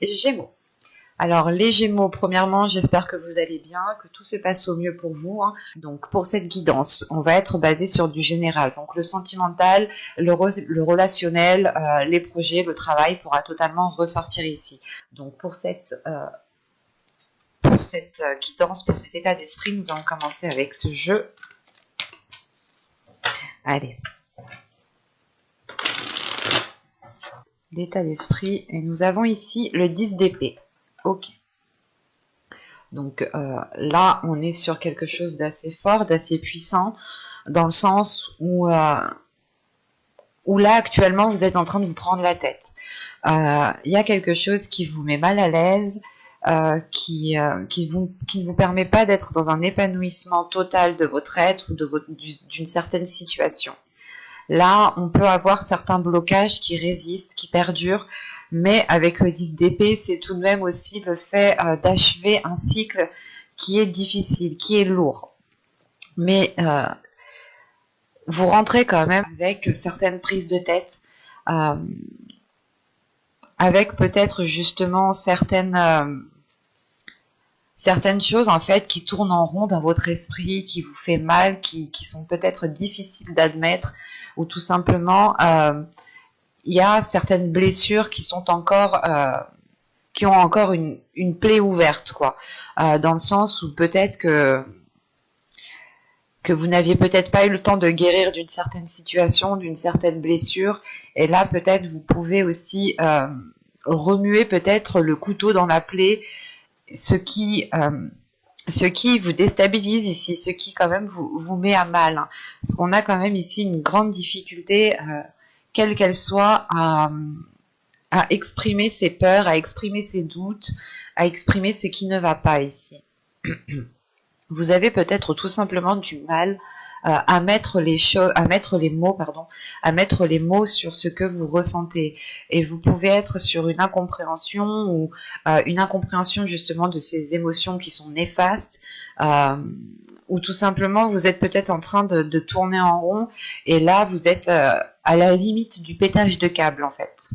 Gémeaux. Alors les Gémeaux, premièrement, j'espère que vous allez bien, que tout se passe au mieux pour vous, hein. Donc pour cette guidance, on va être basé sur du général. Donc le sentimental, le relationnel, les projets, le travail pourra totalement ressortir ici. Donc pour cette guidance, pour cet état d'esprit, nous allons commencer avec ce jeu. Allez. L'état d'esprit, et nous avons ici le 10 d'épée. Ok. Donc là, on est sur quelque chose d'assez fort, d'assez puissant, dans le sens où là, actuellement, vous êtes en train de vous prendre la tête. Il y a quelque chose qui vous met mal à l'aise, qui ne vous permet pas d'être dans un épanouissement total de votre être ou d'une certaine situation. Là, on peut avoir certains blocages qui résistent, qui perdurent, mais avec le 10 d'épée, c'est tout de même aussi le fait d'achever un cycle qui est difficile, qui est lourd. Mais vous rentrez quand même avec certaines prises de tête, avec peut-être justement certaines choses en fait qui tournent en rond dans votre esprit, qui vous fait mal, qui sont peut-être difficiles d'admettre, ou tout simplement il y a certaines blessures qui sont encore qui ont encore une plaie ouverte, quoi, dans le sens où peut-être que vous n'aviez peut-être pas eu le temps de guérir d'une certaine situation, d'une certaine blessure, et là peut-être vous pouvez aussi remuer peut-être le couteau dans la plaie, ce qui vous déstabilise ici, ce qui quand même vous met à mal, hein. Parce qu'on a quand même ici une grande difficulté, quelle qu'elle soit, à exprimer ses peurs, à exprimer ses doutes, à exprimer ce qui ne va pas ici. Vous avez peut-être tout simplement du mal à mettre les mots sur ce que vous ressentez, et vous pouvez être sur une incompréhension ou une incompréhension justement de ces émotions qui sont néfastes, ou tout simplement vous êtes peut-être en train de tourner en rond, et là vous êtes à la limite du pétage de câble en fait.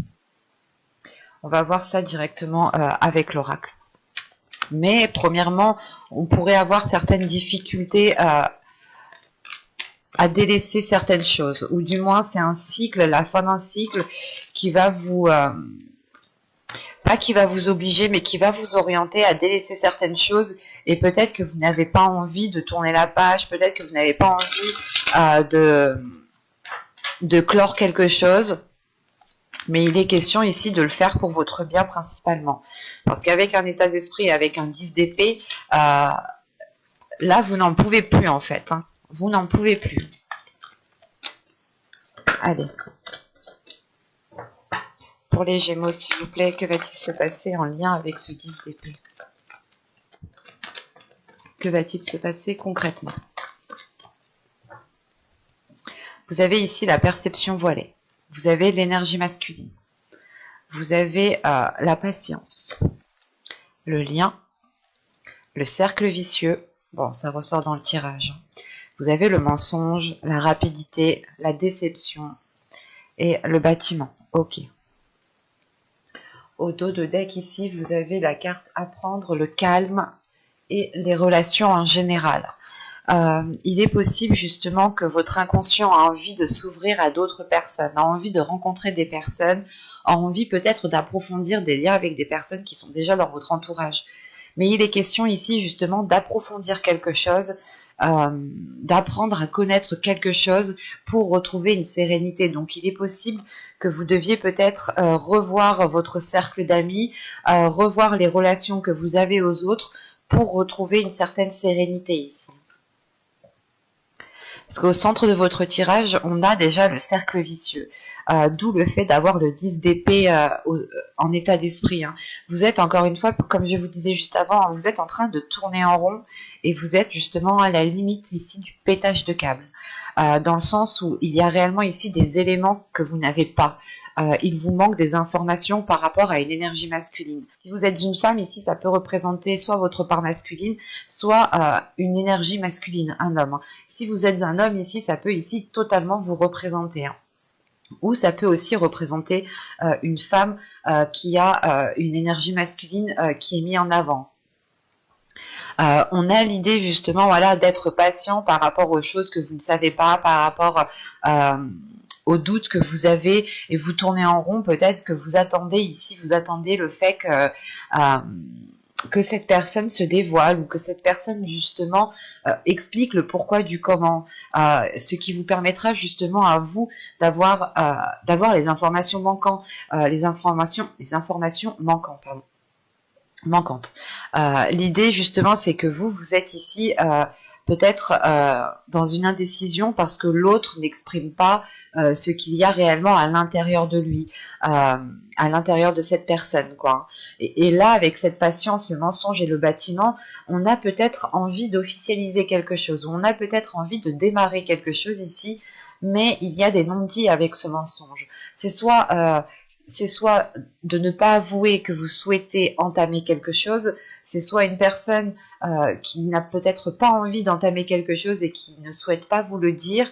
On va voir ça directement avec l'oracle. Mais premièrement, on pourrait avoir certaines difficultés à délaisser certaines choses, ou du moins c'est un cycle, la fin d'un cycle qui va vous pas qui va vous obliger, mais qui va vous orienter à délaisser certaines choses, et peut-être que vous n'avez pas envie de tourner la page, peut-être que vous n'avez pas envie de clore quelque chose, mais il est question ici de le faire pour votre bien principalement, parce qu'avec un état d'esprit, avec un 10 d'épée, là vous n'en pouvez plus en fait, hein. Vous n'en pouvez plus. Allez. Pour les Gémeaux, s'il vous plaît, que va-t-il se passer en lien avec ce 10 d'épée? Que va-t-il se passer concrètement? Vous avez ici la perception voilée. Vous avez l'énergie masculine. Vous avez la patience. Le lien. Le cercle vicieux. Bon, ça ressort dans le tirage. Vous avez le mensonge, la rapidité, la déception et le bâtiment. Ok. Au dos de deck ici, vous avez la carte apprendre, le calme et les relations en général. Il est possible justement que votre inconscient a envie de s'ouvrir à d'autres personnes, a envie de rencontrer des personnes, a envie peut-être d'approfondir des liens avec des personnes qui sont déjà dans votre entourage. Mais il est question ici justement d'approfondir quelque chose, d'apprendre à connaître quelque chose pour retrouver une sérénité. Donc il est possible que vous deviez peut-être revoir votre cercle d'amis, revoir les relations que vous avez aux autres pour retrouver une certaine sérénité ici. Parce qu'au centre de votre tirage, on a déjà le cercle vicieux, d'où le fait d'avoir le 10 d'épée en état d'esprit, hein. Vous êtes, encore une fois, comme je vous disais juste avant, vous êtes en train de tourner en rond, et vous êtes justement à la limite ici du pétage de câble, dans le sens où il y a réellement ici des éléments que vous n'avez pas. Il vous manque des informations par rapport à une énergie masculine. Si vous êtes une femme, ici, ça peut représenter soit votre part masculine, soit une énergie masculine, un homme. Si vous êtes un homme, ici, ça peut ici totalement vous représenter, hein. Ou ça peut aussi représenter une femme qui a une énergie masculine qui est mise en avant. On a l'idée justement, voilà, d'être patient par rapport aux choses que vous ne savez pas, par rapport aux doutes que vous avez, et vous tournez en rond. Peut-être que vous attendez ici, vous attendez le fait que cette personne se dévoile, ou que cette personne justement explique le pourquoi du comment, ce qui vous permettra justement à vous d'avoir les informations manquantes, les informations manquantes, pardon. Manquante. L'idée justement, c'est que vous êtes ici peut-être dans une indécision parce que l'autre n'exprime pas ce qu'il y a réellement à l'intérieur de lui, à l'intérieur de cette personne, quoi. Et là, avec cette patience, le mensonge et le bâtiment, on a peut-être envie d'officialiser quelque chose, ou on a peut-être envie de démarrer quelque chose ici, mais il y a des non-dits avec ce mensonge. C'est soit de ne pas avouer que vous souhaitez entamer quelque chose, c'est soit une personne qui n'a peut-être pas envie d'entamer quelque chose et qui ne souhaite pas vous le dire.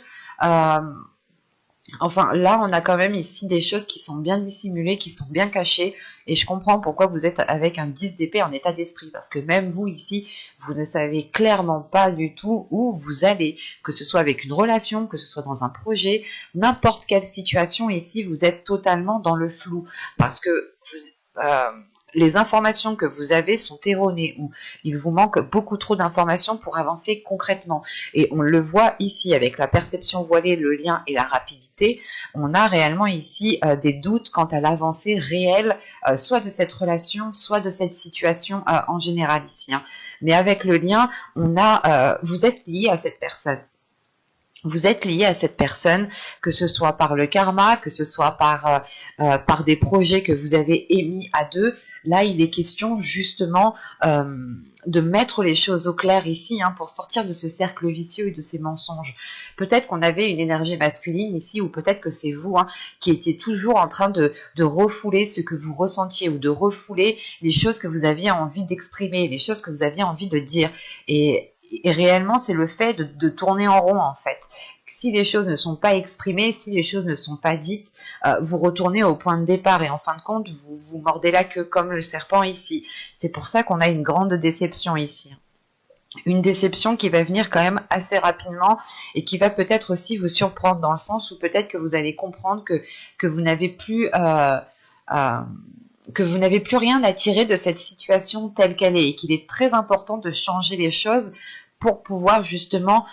Enfin, là, on a quand même ici des choses qui sont bien dissimulées, qui sont bien cachées, et je comprends pourquoi vous êtes avec un 10 d'épée en état d'esprit, parce que même vous ici, vous ne savez clairement pas du tout où vous allez, que ce soit avec une relation, que ce soit dans un projet, n'importe quelle situation ici, vous êtes totalement dans le flou, parce que les informations que vous avez sont erronées, ou il vous manque beaucoup trop d'informations pour avancer concrètement. Et on le voit ici avec la perception voilée, le lien et la rapidité. On a réellement ici des doutes quant à l'avancée réelle, soit de cette relation, soit de cette situation en général ici. Hein. Mais avec le lien, vous êtes lié à cette personne. Vous êtes lié à cette personne, que ce soit par le karma, que ce soit par des projets que vous avez émis à deux. Là, il est question justement de mettre les choses au clair ici, hein, pour sortir de ce cercle vicieux et de ces mensonges. Peut-être qu'on avait une énergie masculine ici, ou peut-être que c'est vous, hein, qui étiez toujours en train de refouler ce que vous ressentiez, ou de refouler les choses que vous aviez envie d'exprimer, les choses que vous aviez envie de dire. Et réellement, c'est le fait de tourner en rond, en fait. Si les choses ne sont pas exprimées, si les choses ne sont pas dites, vous retournez au point de départ, et en fin de compte, vous mordez la queue comme le serpent ici. C'est pour ça qu'on a une grande déception ici. Une déception qui va venir quand même assez rapidement, et qui va peut-être aussi vous surprendre, dans le sens où peut-être que vous allez comprendre que vous n'avez plus... que vous n'avez plus rien à tirer de cette situation telle qu'elle est, et qu'il est très important de changer les choses pour pouvoir justement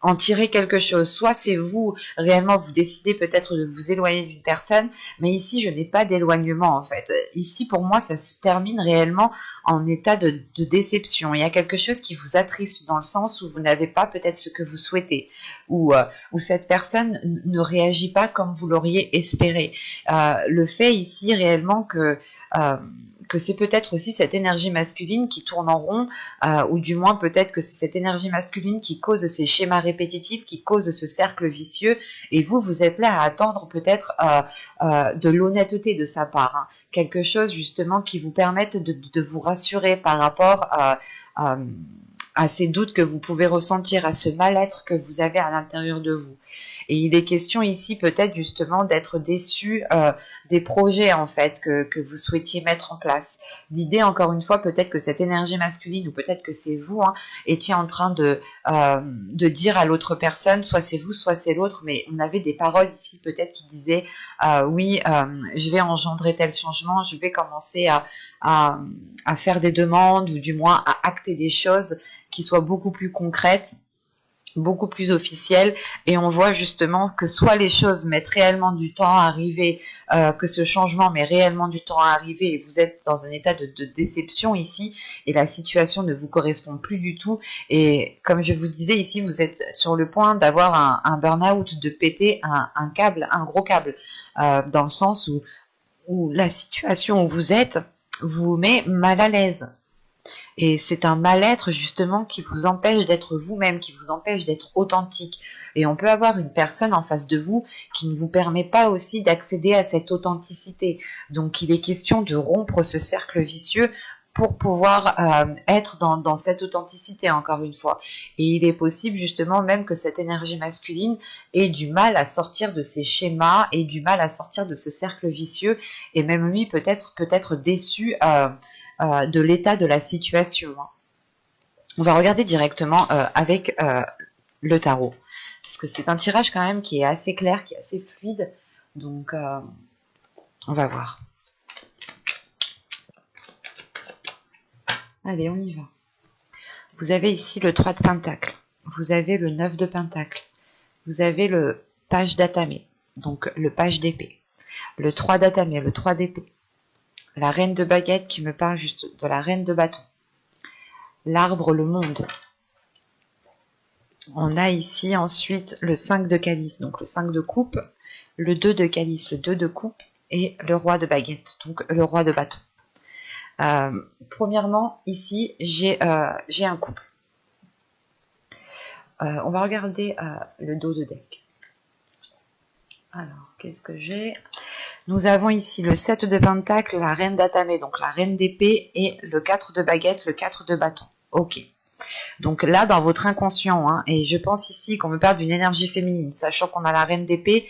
en tirer quelque chose. Soit c'est vous, réellement, vous décidez peut-être de vous éloigner d'une personne, mais ici, je n'ai pas d'éloignement, en fait. Ici, pour moi, ça se termine réellement en état de déception. Il y a quelque chose qui vous attriste, dans le sens où vous n'avez pas peut-être ce que vous souhaitez, ou cette personne ne réagit pas comme vous l'auriez espéré. Le fait ici, réellement, que c'est peut-être aussi cette énergie masculine qui tourne en rond, ou du moins peut-être que c'est cette énergie masculine qui cause ces schémas répétitifs, qui cause ce cercle vicieux, et vous êtes là à attendre peut-être de l'honnêteté de sa part, hein. Quelque chose justement qui vous permette de vous rassurer par rapport à ces doutes que vous pouvez ressentir, à ce mal-être que vous avez à l'intérieur de vous. Et il est question ici peut-être justement d'être déçu des projets, en fait, que vous souhaitiez mettre en place. L'idée, encore une fois, peut-être que cette énergie masculine, ou peut-être que c'est vous, hein, étiez en train de dire à l'autre personne, soit c'est vous, soit c'est l'autre, mais on avait des paroles ici peut-être qui disaient oui, je vais engendrer tel changement, je vais commencer à faire des demandes, ou du moins à acter des choses qui soient beaucoup plus concrètes, beaucoup plus officiel, et on voit justement que soit les choses mettent réellement du temps à arriver, que ce changement met réellement du temps à arriver, et vous êtes dans un état de déception ici, et la situation ne vous correspond plus du tout, et comme je vous disais ici, vous êtes sur le point d'avoir un burn-out, de péter un câble, un gros câble, dans le sens où la situation où vous êtes vous met mal à l'aise. Et c'est un mal-être justement qui vous empêche d'être vous-même, qui vous empêche d'être authentique. Et on peut avoir une personne en face de vous qui ne vous permet pas aussi d'accéder à cette authenticité. Donc il est question de rompre ce cercle vicieux pour pouvoir être dans cette authenticité, encore une fois. Et il est possible justement même que cette énergie masculine ait du mal à sortir de ces schémas, et du mal à sortir de ce cercle vicieux, et même lui peut-être déçu de l'état de la situation. On va regarder directement avec le tarot, parce que c'est un tirage quand même qui est assez clair, qui est assez fluide, donc on va voir. Allez, on y va. Vous avez ici le 3 de Pentacle, vous avez le 9 de Pentacle, vous avez le page d'Atamé, donc le page d'épée, le 3 d'Atamé, le 3 d'épée, la reine de baguette qui me parle juste de la reine de bâton, l'arbre, le monde. On a ici ensuite le 5 de calice, donc le 5 de coupe, le 2 de calice, le 2 de coupe, et le roi de baguette, donc le roi de bâton. Premièrement, ici, j'ai un couple. On va regarder le dos de deck. Alors, qu'est-ce que j'ai? Nous avons ici le 7 de pentacle, la reine d'Atamé, donc la reine d'épée, et le 4 de baguette, le 4 de bâton. Ok. Donc là, dans votre inconscient, et je pense ici qu'on me parle d'une énergie féminine, sachant qu'on a la reine d'épée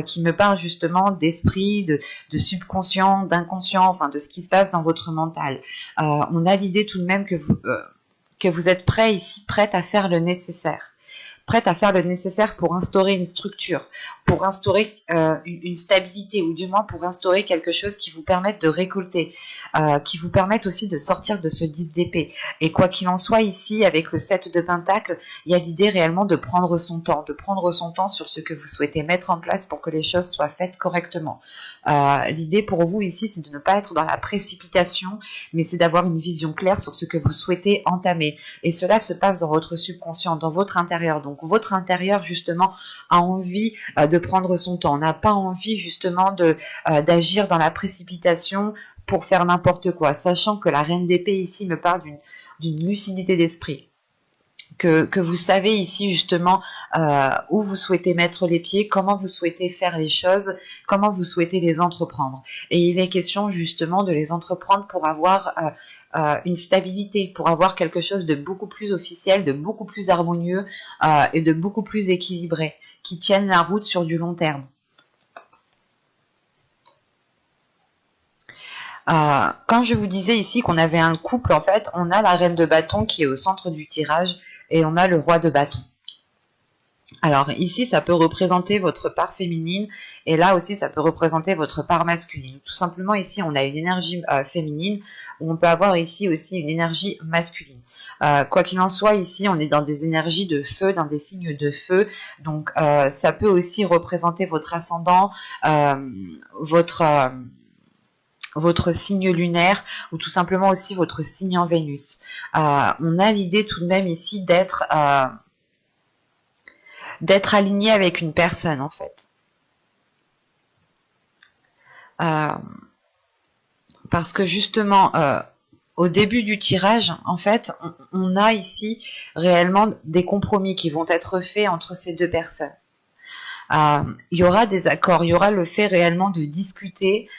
qui me parle justement d'esprit, de subconscient, d'inconscient, enfin de ce qui se passe dans votre mental. On a l'idée tout de même que vous êtes prêt ici, prête à faire le nécessaire. Prête à faire le nécessaire pour instaurer une structure, pour instaurer une stabilité, ou du moins pour instaurer quelque chose qui vous permette de récolter, qui vous permette aussi de sortir de ce 10 d'épée. Et quoi qu'il en soit, ici, avec le 7 de pentacle, il y a l'idée réellement de prendre son temps sur ce que vous souhaitez mettre en place pour que les choses soient faites correctement. L'idée pour vous ici, c'est de ne pas être dans la précipitation, mais c'est d'avoir une vision claire sur ce que vous souhaitez entamer. Et cela se passe dans votre subconscient, dans votre intérieur. Donc votre intérieur justement a envie de prendre son temps, n'a pas envie justement d'agir dans la précipitation pour faire n'importe quoi, sachant que la reine d'épée ici me parle d'une lucidité d'esprit. Que vous savez ici justement où vous souhaitez mettre les pieds, comment vous souhaitez faire les choses, comment vous souhaitez les entreprendre. Et il est question justement de les entreprendre pour avoir une stabilité, pour avoir quelque chose de beaucoup plus officiel, de beaucoup plus harmonieux et de beaucoup plus équilibré, qui tienne la route sur du long terme. Quand je vous disais ici qu'on avait un couple, en fait, on a la reine de bâton qui est au centre du tirage, et on a le roi de bâton. Alors ici, ça peut représenter votre part féminine, et là aussi, ça peut représenter votre part masculine. Tout simplement, ici, on a une énergie féminine, où on peut avoir ici aussi une énergie masculine. Quoi qu'il en soit, ici, on est dans des énergies de feu, dans des signes de feu, donc ça peut aussi représenter votre ascendant, votre signe lunaire, ou tout simplement aussi votre signe en Vénus. On a l'idée tout de même ici d'être aligné avec une personne, en fait. Parce que justement, au début du tirage, en fait, on a ici réellement des compromis qui vont être faits entre ces deux personnes. Il y aura des accords, il y aura le fait réellement de discuter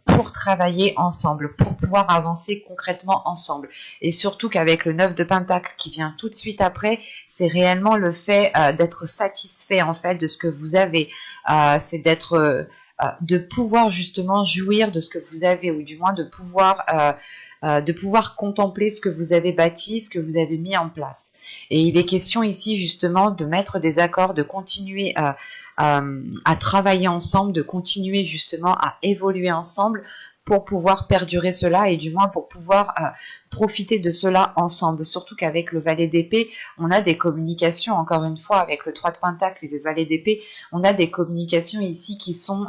pour travailler ensemble, pour pouvoir avancer concrètement ensemble. Et surtout qu'avec le 9 de pentacle qui vient tout de suite après, c'est réellement le fait d'être satisfait en fait de ce que vous avez. C'est de pouvoir justement jouir de ce que vous avez, ou du moins de pouvoir contempler ce que vous avez bâti, ce que vous avez mis en place. Et il est question ici justement de mettre des accords, de continuer à travailler ensemble, de continuer justement à évoluer ensemble pour pouvoir perdurer cela, et du moins pour pouvoir profiter de cela ensemble. Surtout qu'avec le valet d'épée, on a des communications, encore une fois, avec le 3 de pentacle et le valet d'épée, on a des communications ici qui sont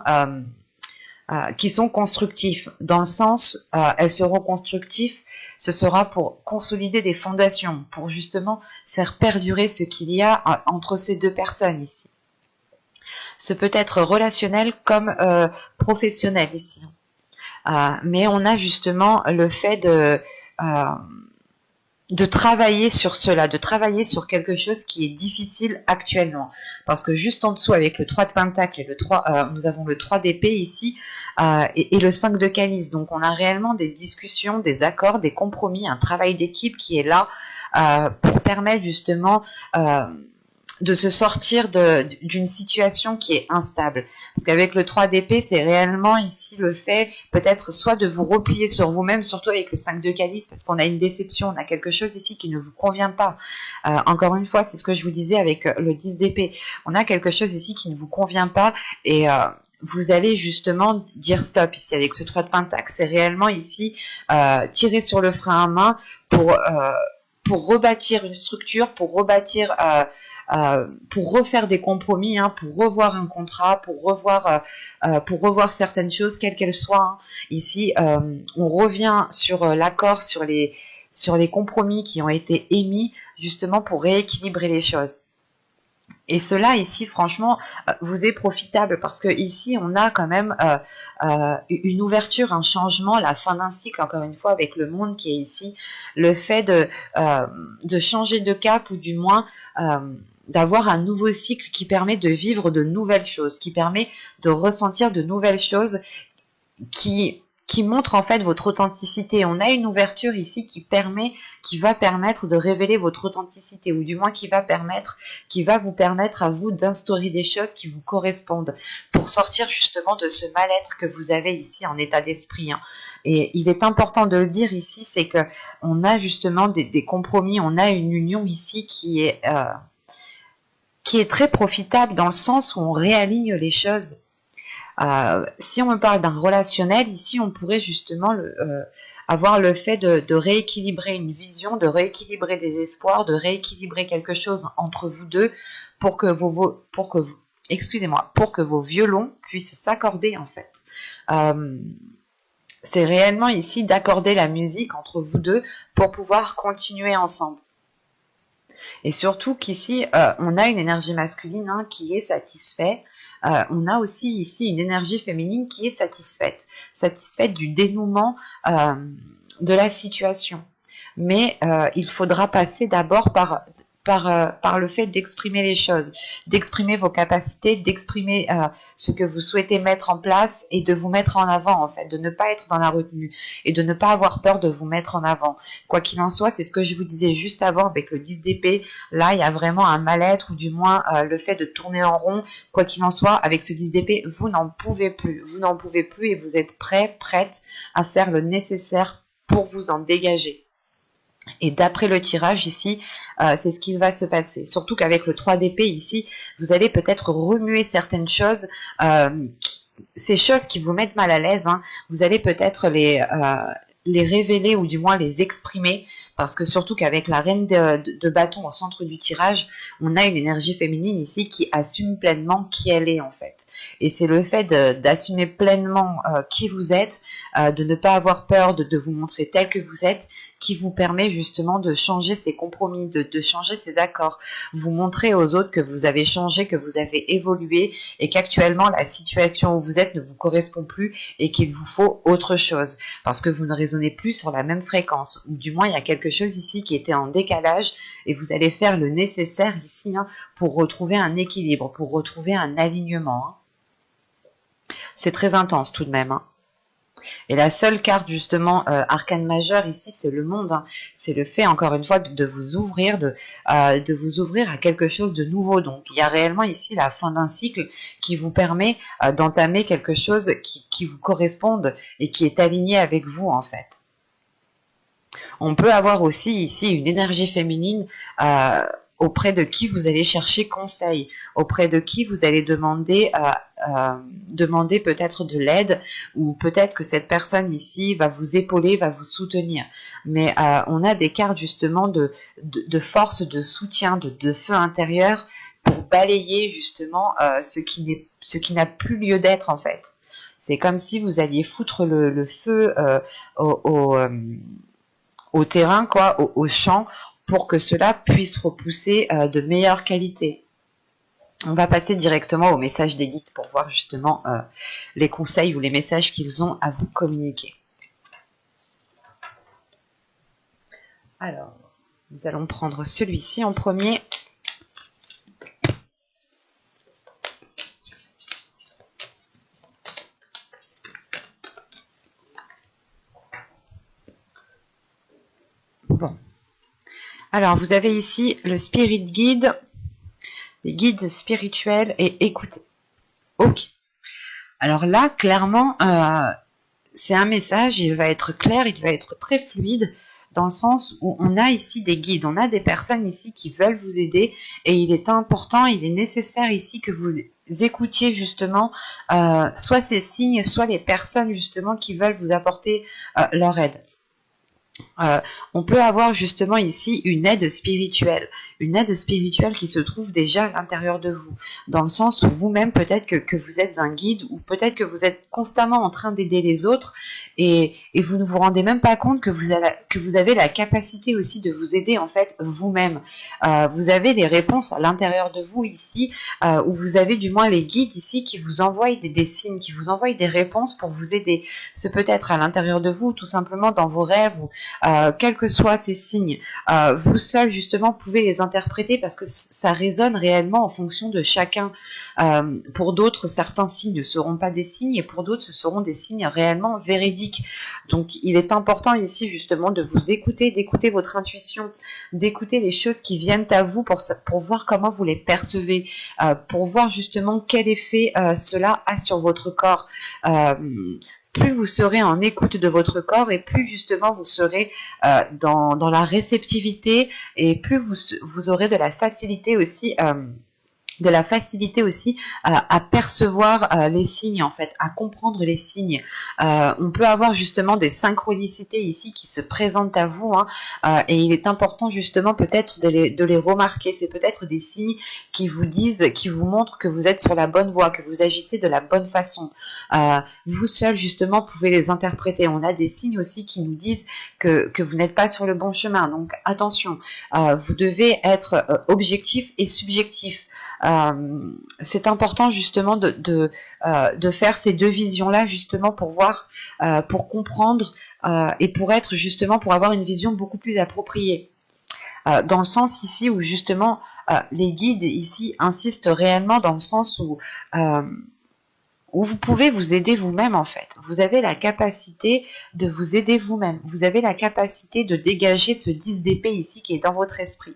constructifs, dans le sens, elles seront constructives, ce sera pour consolider des fondations, pour justement faire perdurer ce qu'il y a entre ces deux personnes ici. Ce peut être relationnel comme professionnel ici. Mais on a justement le fait de travailler sur cela, de travailler sur quelque chose qui est difficile actuellement. Parce que juste en dessous, avec le 3 de Pentacle et le 3, nous avons le 3 d'épée ici et le 5 de Calice. Donc on a réellement des discussions, des accords, des compromis, un travail d'équipe qui est là pour permettre justement de se sortir d'une situation qui est instable. Parce qu'avec le 3 d'épée, c'est réellement ici le fait peut-être soit de vous replier sur vous-même, surtout avec le 5 de calice, parce qu'on a une déception, on a quelque chose ici qui ne vous convient pas. Encore une fois, c'est ce que je vous disais avec le 10 d'épée. On a quelque chose ici qui ne vous convient pas et vous allez justement dire stop ici avec ce 3 de pentacle. C'est réellement ici tirer sur le frein à main pour rebâtir une structure, pour rebâtir... pour refaire des compromis, hein, pour revoir un contrat, pour revoir certaines choses, quelles qu'elles soient. Hein. Ici, on revient sur l'accord, sur les compromis qui ont été émis, justement pour rééquilibrer les choses. Et cela ici, franchement, vous est profitable parce que ici, on a quand même une ouverture, un changement, la fin d'un cycle, encore une fois, avec le monde qui est ici, le fait de changer de cap ou du moins d'avoir un nouveau cycle qui permet de vivre de nouvelles choses, qui permet de ressentir de nouvelles choses qui montre en fait votre authenticité. On a une ouverture ici qui va permettre de révéler votre authenticité, ou du moins qui va vous permettre à vous d'instaurer des choses qui vous correspondent pour sortir justement de ce mal-être que vous avez ici en état d'esprit. Hein. Et il est important de le dire ici, c'est que on a justement des compromis, on a une union ici qui est très profitable dans le sens où on réaligne les choses. Si on me parle d'un relationnel, ici on pourrait justement avoir le fait de rééquilibrer une vision, de rééquilibrer des espoirs, de rééquilibrer quelque chose entre vous deux pour que vos violons puissent s'accorder en fait. C'est réellement ici d'accorder la musique entre vous deux pour pouvoir continuer ensemble. Et surtout qu'ici, on a une énergie masculine hein, qui est satisfaite. On a aussi ici une énergie féminine qui est satisfaite du dénouement de la situation. Mais il faudra passer d'abord par le fait d'exprimer les choses, d'exprimer vos capacités, d'exprimer ce que vous souhaitez mettre en place et de vous mettre en avant en fait, de ne pas être dans la retenue et de ne pas avoir peur de vous mettre en avant. Quoi qu'il en soit, c'est ce que je vous disais juste avant avec le 10 d'épée, là il y a vraiment un mal-être ou du moins le fait de tourner en rond. Quoi qu'il en soit, avec ce 10 d'épée, vous n'en pouvez plus et vous êtes prête à faire le nécessaire pour vous en dégager. Et d'après le tirage ici, c'est ce qui va se passer. Surtout qu'avec le 3 d'épée ici, vous allez peut-être remuer certaines choses, ces choses qui vous mettent mal à l'aise, hein, vous allez peut-être les révéler ou du moins les exprimer. Parce que surtout qu'avec la reine de bâton au centre du tirage, on a une énergie féminine ici qui assume pleinement qui elle est en fait. Et c'est le fait d'assumer pleinement qui vous êtes, de ne pas avoir peur de vous montrer tel que vous êtes, qui vous permet justement de changer ces compromis, de changer ces accords. Vous montrez aux autres que vous avez changé, que vous avez évolué et qu'actuellement la situation où vous êtes ne vous correspond plus et qu'il vous faut autre chose. Parce que vous ne résonnez plus sur la même fréquence. Ou du moins il y a quelque chose ici qui était en décalage et vous allez faire le nécessaire ici hein, pour retrouver un équilibre, pour retrouver un alignement. Hein. C'est très intense tout de même. Hein. Et la seule carte justement arcane majeure ici, c'est le monde. Hein. C'est le fait encore une fois de vous ouvrir, de vous ouvrir à quelque chose de nouveau. Donc il y a réellement ici la fin d'un cycle qui vous permet d'entamer quelque chose qui vous corresponde et qui est aligné avec vous en fait. On peut avoir aussi ici une énergie féminine auprès de qui vous allez chercher conseil, auprès de qui vous allez demander peut-être de l'aide ou peut-être que cette personne ici va vous épauler, va vous soutenir. Mais on a des cartes justement de force, de soutien, de feu intérieur pour balayer justement ce qui n'a plus lieu d'être en fait. C'est comme si vous alliez foutre le feu au terrain, quoi, au champ, pour que cela puisse repousser de meilleure qualité. On va passer directement au message des guides pour voir justement les conseils ou les messages qu'ils ont à vous communiquer. Alors, Nous allons prendre celui-ci en premier. Bon. Alors, vous avez ici le Spirit Guide, les guides spirituels et écoutez. Ok. Alors là, clairement, c'est un message, il va être clair, il va être très fluide, dans le sens où on a ici des guides, on a des personnes ici qui veulent vous aider, et il est important, il est nécessaire ici que vous écoutiez justement soit ces signes, soit les personnes justement qui veulent vous apporter leur aide. On peut avoir justement ici une aide spirituelle qui se trouve déjà à l'intérieur de vous, dans le sens où vous-même peut-être que vous êtes un guide, ou peut-être que vous êtes constamment en train d'aider les autres, et vous ne vous rendez même pas compte que vous avez la capacité aussi de vous aider en fait vous-même. Vous avez les réponses à l'intérieur de vous ici, où vous avez du moins les guides ici qui vous envoient des signes, qui vous envoient des réponses pour vous aider. Ce peut être à l'intérieur de vous, tout simplement dans vos rêves, ou quels que soient ces signes, vous seul justement pouvez les interpréter, parce que ça résonne réellement en fonction de chacun. Pour d'autres, certains signes ne seront pas des signes, et pour d'autres, ce seront des signes réellement véridiques. Donc, il est important ici justement de vous écouter, d'écouter votre intuition, d'écouter les choses qui viennent à vous pour voir comment vous les percevez, pour voir justement quel effet cela a sur votre corps. Plus vous serez en écoute de votre corps, et plus justement vous serez dans la réceptivité, et plus vous aurez de la facilité aussi à percevoir les signes, en fait, à comprendre les signes. On peut avoir justement des synchronicités ici qui se présentent à vous, et il est important justement peut-être de les remarquer. C'est peut-être des signes qui vous disent, qui vous montrent que vous êtes sur la bonne voie, que vous agissez de la bonne façon. Vous seul justement pouvez les interpréter. On a des signes aussi qui nous disent que vous n'êtes pas sur le bon chemin. Donc attention, vous devez être objectif et subjectif. C'est important justement de faire ces deux visions-là, justement pour voir, pour comprendre, et pour avoir une vision beaucoup plus appropriée. Dans le sens ici où justement les guides ici insistent réellement dans le sens où vous pouvez vous aider vous-même en fait. Vous avez la capacité de vous aider vous-même. Vous avez la capacité de dégager ce 10 d'épée ici qui est dans votre esprit.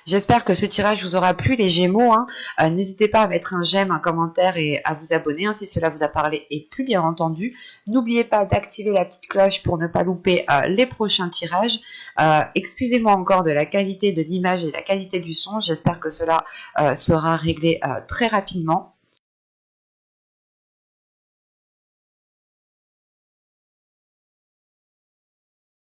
J'espère que ce tirage vous aura plu, les Gémeaux. N'hésitez pas à mettre un j'aime, un commentaire et à vous abonner si cela vous a parlé et plu, bien entendu. N'oubliez pas d'activer la petite cloche pour ne pas louper les prochains tirages. Excusez-moi encore de la qualité de l'image et la qualité du son. J'espère que cela sera réglé très rapidement.